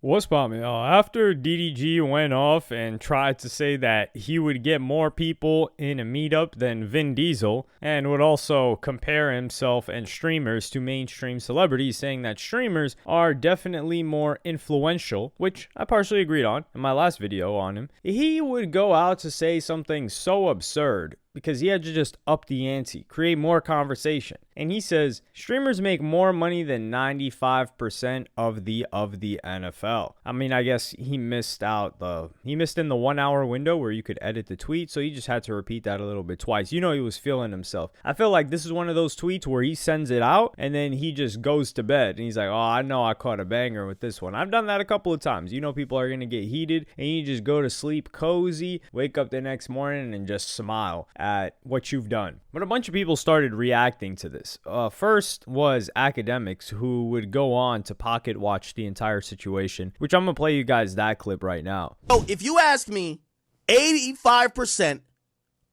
What's poppin'? After DDG went off and tried to say that he would get more people in a meetup than Vin Diesel and would also compare himself and streamers to mainstream celebrities, saying that streamers are definitely more influential, which I partially agreed on in my last video on him, he would go out to say something so absurd because he had to just up the ante, create more conversation. And he says, streamers make more money than 95% of the NFL. I mean, I guess he missed in the 1 hour window where you could edit the tweet, so he just had to repeat that a little bit twice. You know, he was feeling himself. I feel like this is one of those tweets where he sends it out and then he just goes to bed and he's like, oh, I know I caught a banger with this one. I've done that a couple of times. You know, people are going to get heated and you just go to sleep cozy, wake up the next morning and just smile at what you've done. But a bunch of people started reacting to this. First was academics, who would go on to pocket watch the entire situation, which I'm going to play you guys that clip right now. So if you ask me, 85%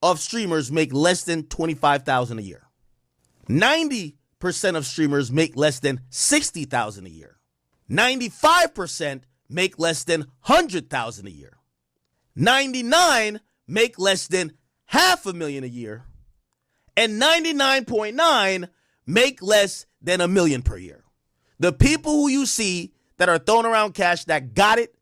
of streamers make less than $25,000 a year. 90% of streamers make less than $60,000 a year. 95% make less than $100,000 a year. 99% make less than $500,000 a year, and 99.9 make less than $1 million per year. The people who you see that are throwing around cash that got it,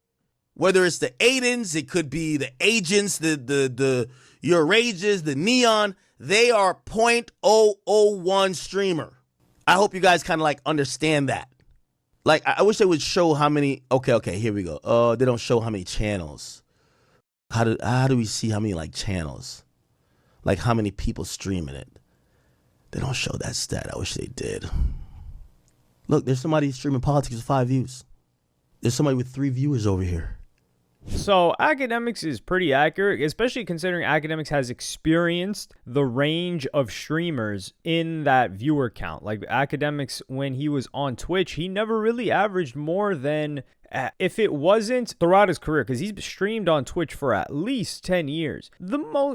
whether it's the Aidens, it could be the agents, the your rages, the neon, they are 0.001 streamer. I hope you guys kind of like understand that. Like, I wish they would show how many. Okay, here we go. They don't show how many channels. How do we see how many like channels? Like how many people streaming it? They don't show that stat. I wish they did. Look, there's somebody streaming politics with 5 views. There's somebody with 3 viewers over here. So academics is pretty accurate, especially considering academics has experienced the range of streamers in that viewer count. Like academics, when he was on Twitch, he never really averaged more than, if it wasn't throughout his career, because he's streamed on Twitch for at least 10 years,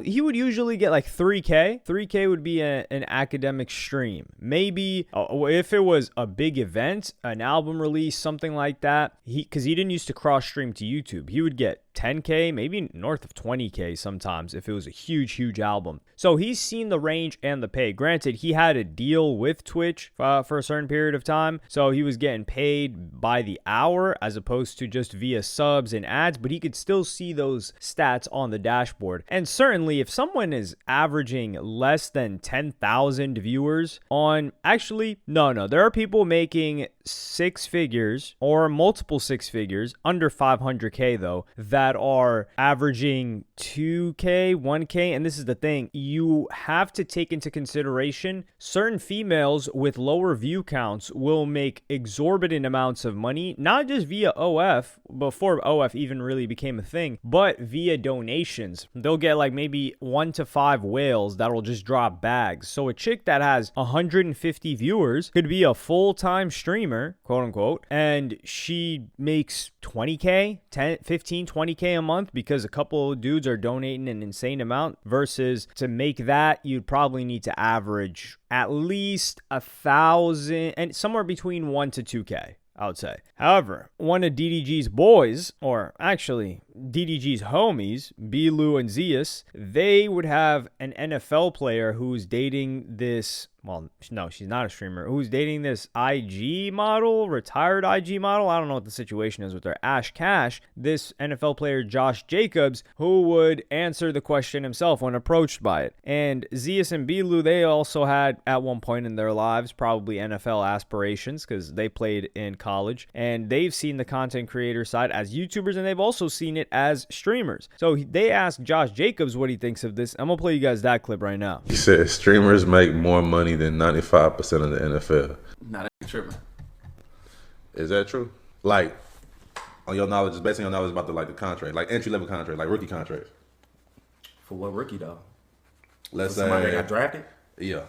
he would usually get like 3K. 3K would be an academic stream. Maybe if it was a big event, an album release, something like that, because he didn't used to cross stream to YouTube, he would get 10K, maybe north of 20K sometimes if it was a huge album. So he's seen the range and the pay. Granted, he had a deal with Twitch for a certain period of time, so he was getting paid by the hour as opposed to just via subs and ads, but he could still see those stats on the dashboard. And certainly if someone is averaging less than 10,000 viewers on, actually, no, there are people making 6 figures or multiple 6 figures, under 500K though, that are averaging 2K, 1K. And this is the thing, you have to take into consideration certain females with lower view counts will make exorbitant amounts of money, not just via OF, before OF even really became a thing, but via donations. They'll get like maybe 1 to 5 whales that will just drop bags. So a chick that has 150 viewers could be a full-time streamer, quote unquote, and she makes 20K, 10, 15, 20K a month because a couple of dudes are donating an insane amount, versus to make that, you'd probably need to average at least 1,000 and somewhere between 1 to 2K. I would say. However, one of DDG's boys, or actually DDG's homies, Belu and Zeus, they would have an NFL player who's dating this, well, no, she's not a streamer, who's dating this IG model, retired IG model. I don't know what the situation is with her. Ash Cash, this NFL player, Josh Jacobs, who would answer the question himself when approached by it. And Zeus and Belu, they also had, at one point in their lives, probably NFL aspirations because they played in college, and they've seen the content creator side as YouTubers, and they've also seen it as streamers. So they asked Josh Jacobs what he thinks of this. I'm gonna play you guys that clip right now. He said streamers make more money than 95% of the NFL. Not tripping. Is that true? Like, on your knowledge, just based on your knowledge about the contract, like entry level contract, like rookie contracts. For what rookie though? Let's say say somebody that got drafted. Yeah.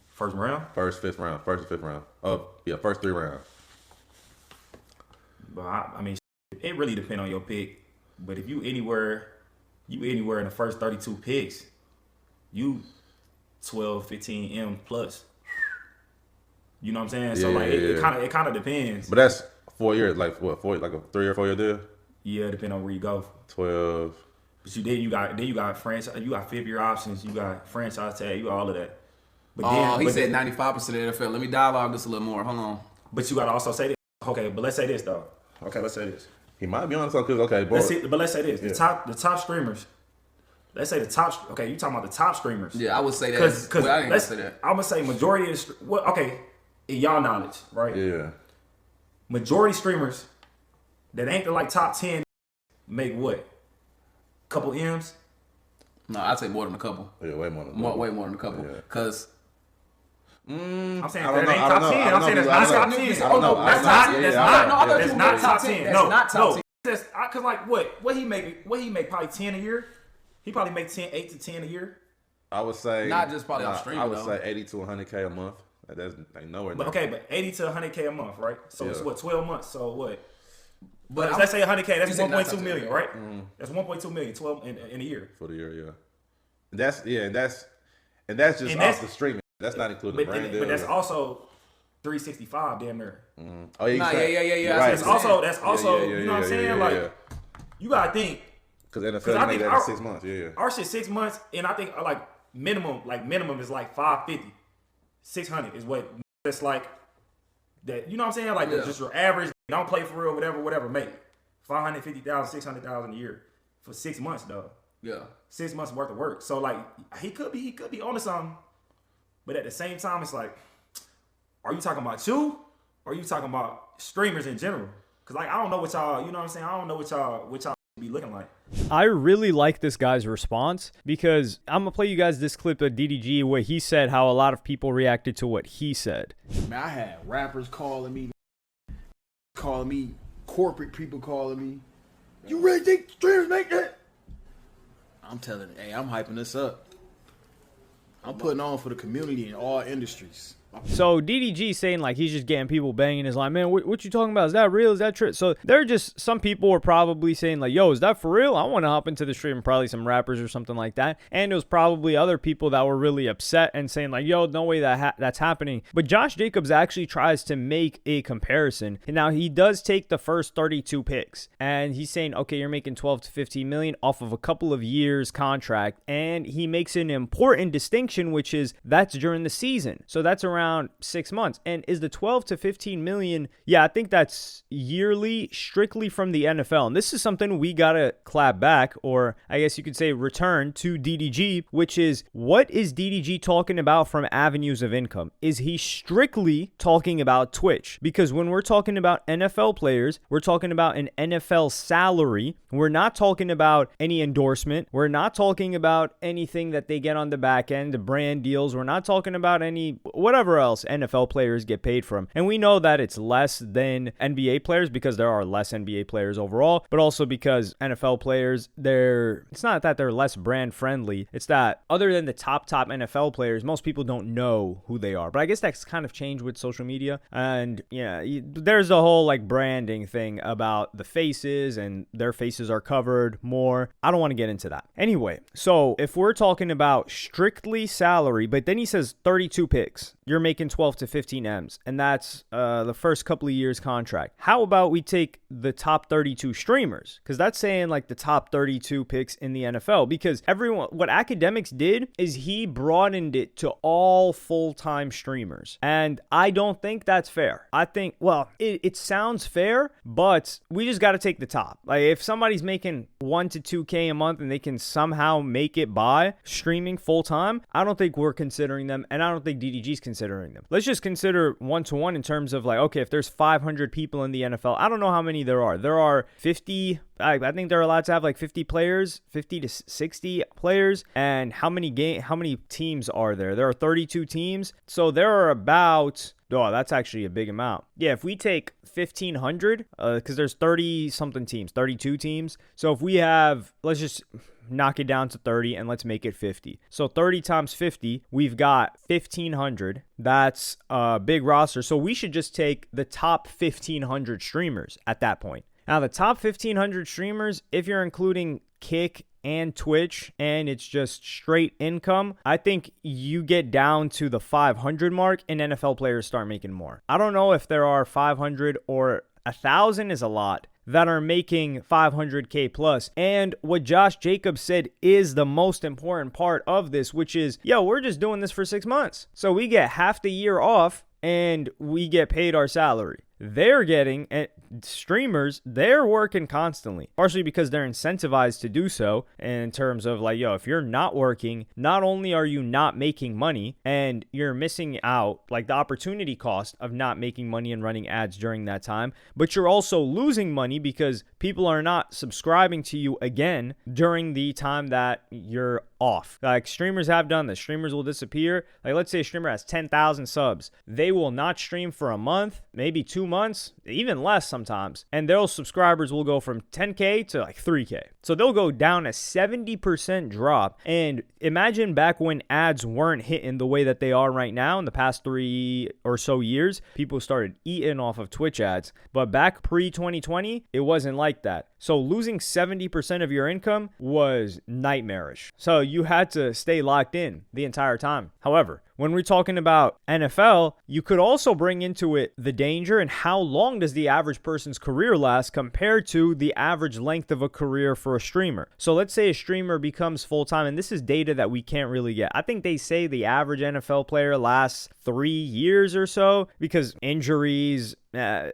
First round. First and fifth round. First 3 rounds. But I mean, it really depends on your pick. But if you anywhere in the first 32 picks, you 12, 15 M plus. You know what I'm saying? So like it kind of depends. But that's 4 years, like what? Like a 3 or 4 year deal. Yeah, depending on where you go. 12. But you got franchise, you got 5-year options, you got franchise tag, you got all of that. But he said 95% of the NFL. Let me dialogue this a little more. Hold on. But you gotta also say this. Okay, but let's say this though. Okay, let's say this. He might be on something. Okay, boy. Let's say this. Yeah. The top streamers. Let's say the top. Okay, you talking about the top streamers? Yeah, I would say that. Because I ain't gonna say that. I'm gonna say majority of okay, in y'all knowledge, right? Yeah. Majority streamers that ain't the like top 10 make what? Couple M's? No, I'd say more than a couple. Yeah, way more than Way more than a couple. Yeah. Cause I'm saying I that don't ain't know, top 10. I'm saying that's not top 10. I don't know. That's not top 10. No, not top 10. Because like what he make probably 10 a year. He probably make 8 to 10 a year. I would say not just probably off streaming. I would though. say 80 to 100K a month. That's like nowhere near. But okay, but 80 to 100K a month, right? So it's what, 12 months. So what? But let's say 100K. That's You said not 1.2 top million, 10. right? That's 1.2 million, 12 in a year. For the year, yeah. And that's just off the streaming. That's not including brand deals. But that's also 365 damn near. Oh yeah, Nah, yeah. Right. That's also you know what I'm saying? Like you gotta think. Because NFL made that in 6 months. Yeah. Our shit 6 months, and I think like minimum is like 550, 600 is what it's like. That you know what I'm saying? Like just your average. Don't play for real, whatever. Make 550,000, 600,000 a year for 6 months, though. Yeah. 6 months worth of work. So like he could be onto something, but at the same time, it's like, are you talking about you, or are you talking about streamers in general? Because like I don't know what y'all, you know what I'm saying? I don't know what y'all be looking like. I really like this guy's response because I'm going to play you guys this clip of DDG where he said how a lot of people reacted to what he said. Man, I had rappers calling me, corporate people calling me. You really think streamers make that? I'm telling you, hey, I'm hyping this up. I'm putting on for the community in all industries. So DDG saying like he's just getting people banging his line, man, what you talking about? Is that real? Is that true? So they're just, some people were probably saying like, yo, is that for real? I want to hop into the stream, probably some rappers or something like that. And it was probably other people that were really upset and saying like, yo, no way that's happening. But Josh Jacobs actually tries to make a comparison. And now he does take the first 32 picks and he's saying, okay, you're making 12 to 15 million off of a couple of years contract. And he makes an important distinction, which is that's during the season. So that's around 6 months. And is the 12 to 15 million? Yeah, I think that's yearly, strictly from the NFL. And this is something we gotta clap back, or I guess you could say return to DDG, which is, what is DDG talking about from avenues of income? Is he strictly talking about Twitch? Because when we're talking about NFL players, we're talking about an NFL salary. We're not talking about any endorsement. We're not talking about anything that they get on the back end, the brand deals. We're not talking about any whatever else NFL players get paid from. And we know that it's less than NBA players because there are less NBA players overall, but also because NFL players, it's not that they're less brand friendly. It's that other than the top NFL players, most people don't know who they are. But I guess that's kind of changed with social media. And yeah, there's a whole like branding thing about the faces, and their faces are covered more. I don't want to get into that. Anyway, so if we're talking about strictly salary, but then he says 32 picks, you're making 12 to 15 M's, and that's the first couple of years contract. How about we take the top 32 streamers? Because that's saying like the top 32 picks in the NFL. Because what Academics did is he broadened it to all full-time streamers, and I don't think that's fair. I think, well, it sounds fair, but we just got to take the top. Like if somebody's making 1 to 2K a month and they can somehow make it by streaming full-time, I don't think we're considering them, and I don't think DDG's considering them. Let's just consider one-to-one in terms of like, okay, if there's 500 people in the NFL, I don't know how many there are. There are 50, I think they're allowed to have like 50 players, 50 to 60 players. And how many teams are there? There are 32 teams. So there are about, oh, that's actually a big amount. Yeah, if we take 1,500, because there's 30-something teams, 32 teams. So if we have, let's just knock it down to 30 and let's make it 50. So 30 times 50, we've got 1,500. That's a big roster. So we should just take the top 1,500 streamers at that point. Now, the top 1,500 streamers, if you're including Kick and Twitch and it's just straight income, I think you get down to the 500 mark and NFL players start making more. I don't know if there are 500 or 1,000 is a lot, that are making 500K plus. And what Josh Jacobs said is the most important part of this, which is, yo, we're just doing this for 6 months. So we get half the year off and we get paid our salary. They're getting, streamers, they're working constantly, partially because they're incentivized to do so in terms of like, yo, if you're not working, not only are you not making money and you're missing out like the opportunity cost of not making money and running ads during that time, but you're also losing money because people are not subscribing to you again during the time that you're off. Like streamers have done this. Streamers will disappear. Like let's say a streamer has 10,000 subs. They will not stream for a month, maybe 2 months, even less sometimes. And their subscribers will go from 10K to like 3K. So they'll go down a 70% drop. And imagine back when ads weren't hitting the way that they are right now in the past 3 or so years, people started eating off of Twitch ads. But back pre-2020, it wasn't like that. So losing 70% of your income was nightmarish. So you had to stay locked in the entire time. However, when we're talking about NFL, you could also bring into it the danger and how long does the average person's career last compared to the average length of a career for a streamer. So let's say a streamer becomes full-time, and this is data that we can't really get. I think they say the average NFL player lasts 3 years or so because injuries,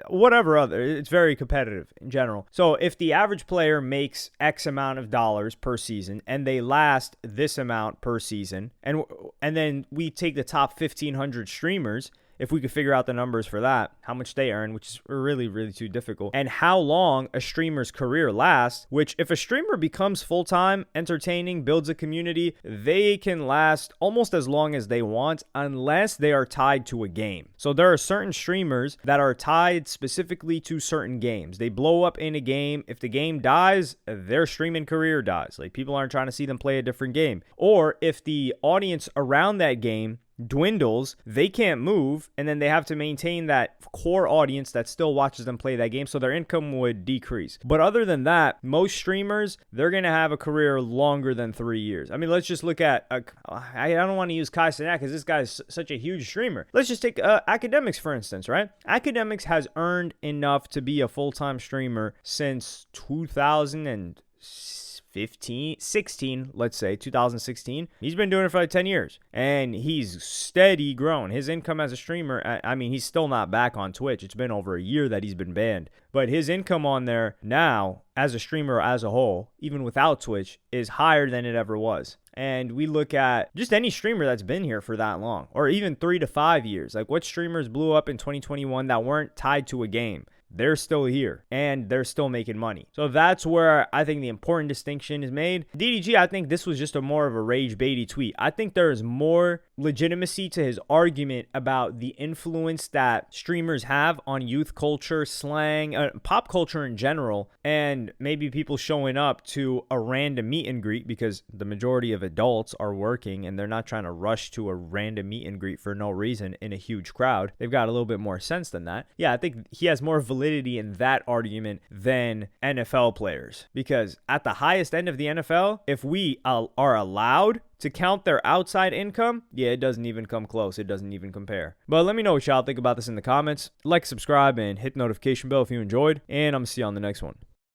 whatever other, it's very competitive in general. So if the average player makes X amount of dollars per season and they last this amount per season, and then we take the top 1,500 streamers, if we could figure out the numbers for that, how much they earn, which is really, really too difficult, and how long a streamer's career lasts, which if a streamer becomes full-time, entertaining, builds a community, they can last almost as long as they want unless they are tied to a game. So there are certain streamers that are tied specifically to certain games. They blow up in a game. If the game dies, their streaming career dies. Like people aren't trying to see them play a different game. Or if the audience around that game dwindles, they can't move, and then they have to maintain that core audience that still watches them play that game, so their income would decrease. But other than that, most streamers, they're going to have a career longer than 3 years. I mean, let's just look at, I don't want to use Kai Cenat because this guy's such a huge streamer. Let's just take Academics, for instance, right? Academics has earned enough to be a full-time streamer since 2016, let's say 2016. He's been doing it for like 10 years and he's steady growing. His income as a streamer, I mean, he's still not back on Twitch. It's been over a year that he's been banned, but his income on there now as a streamer as a whole, even without Twitch, is higher than it ever was. And we look at just any streamer that's been here for that long, or even 3 to 5 years. Like what streamers blew up in 2021 that weren't tied to a game? They're still here and they're still making money. So that's where I think the important distinction is made. DDG, I think this was just more of a rage baity tweet. I think there is more legitimacy to his argument about the influence that streamers have on youth culture, slang, pop culture in general, and maybe people showing up to a random meet and greet because the majority of adults are working and they're not trying to rush to a random meet and greet for no reason in a huge crowd. They've got a little bit more sense than that. Yeah, I think he has more validity in that argument than NFL players, because at the highest end of the NFL, if we are allowed to count their outside income, yeah, it doesn't even come close. It doesn't even compare. But let me know what y'all think about this in the comments. Like, subscribe, and hit the notification bell if you enjoyed, and I'm gonna see you on the next one.